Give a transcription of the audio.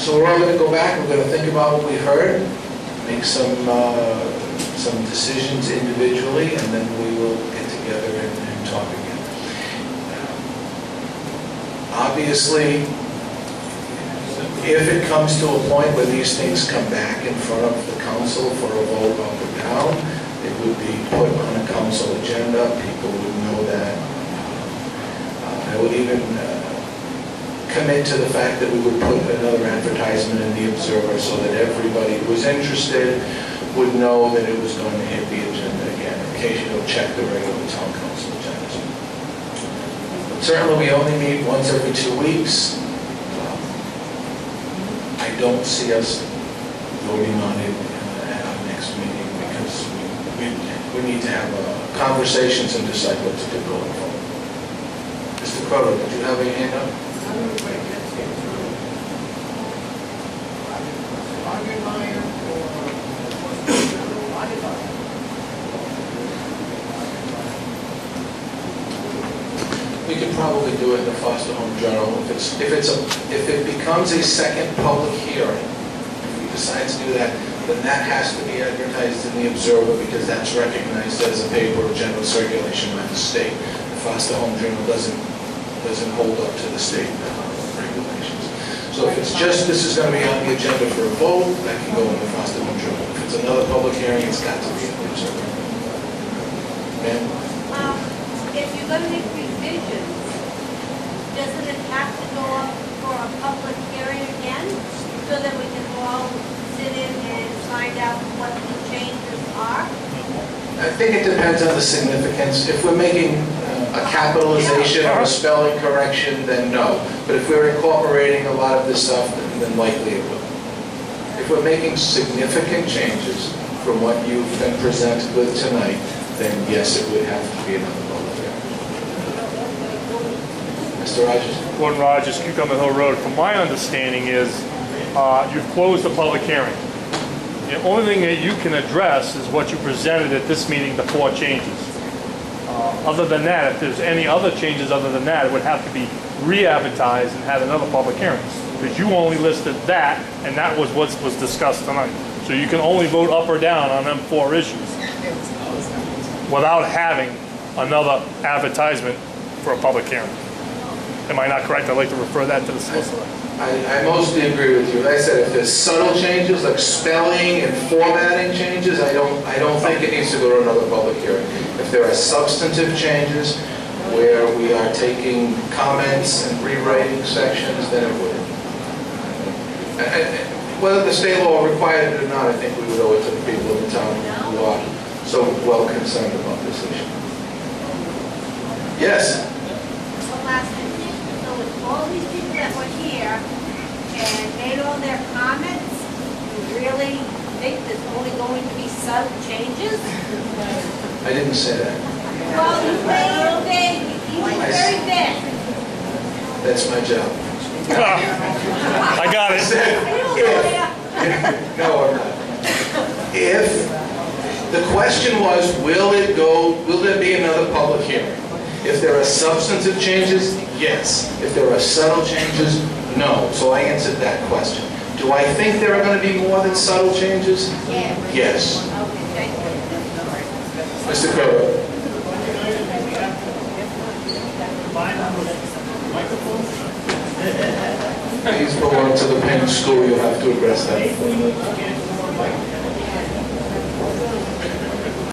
So we're all going to go back, we're going to think about what we heard, make some decisions individually, and then we will get together and talk again. Obviously, if it comes to a point where these things come back in front of the council for a vote up or down, it would be put on a council agenda, people would know that. I would even commit to the fact that we would put another advertisement in the Observer so that everybody who was interested would know that it was going to hit the agenda again, in case you don't check the regular town council agendas. But certainly we only meet once every 2 weeks. I don't see us voting on it at our next meeting because we need to have conversations and decide what to do going forward. Mr. Croto, did you have a hand up? We could probably do it in the Foster Home Journal. If it becomes a second public hearing, if we decide to do that, then that has to be advertised in the Observer because that's recognized as a paper of general circulation by the state. The Foster Home Journal doesn't hold up to the state regulations. So if it's just this is going to be on the agenda for a vote, that can go in the Foster Home Journal. If it's another public hearing, it's got to be in the Observer. Ma'am? If you're going to make revisions, doesn't it have to go up for a public hearing again so that we can all sit in and find out what the changes are? I think it depends on the significance. If we're making a capitalization or a spelling correction, then no. But if we're incorporating a lot of this stuff, then likely it will. If we're making significant changes from what you've been presented with tonight, then yes, it would have to be another public hearing. Mr. Rogers? Gordon Rogers, Cucumber Hill Road. From my understanding is you've closed the public hearing. The only thing that you can address is what you presented at this meeting, the 4 changes. Other than that, if there's any other changes other than that, it would have to be re-advertised and have another public hearing. Because you only listed that, and that was what was discussed tonight. So you can only vote up or down on them 4 issues without having another advertisement for a public hearing. Am I not correct? I'd like to refer that to the solicitor. I mostly agree with you. Like I said, if there's subtle changes like spelling and formatting changes, I don't think it needs to go to another public hearing. If there are substantive changes where we are taking comments and rewriting sections, then it would. Whether the state law required it or not, I think we would owe it to the people of the town who are so well concerned about this issue. Yes? One last thing. So with all these people that were here and made all their comments, you really think there's only going to be subtle changes? I didn't say that. Well, you made you were very big. That's my job. I got it. No, I'm not. If the question was, will there be another public hearing? If there are substantive changes, yes. If there are subtle changes, no. So I answered that question. Do I think there are going to be more than subtle changes? Yeah. Yes. Okay, thank you. Mr. Crowe. These belong to the Penn School. You'll have to address that.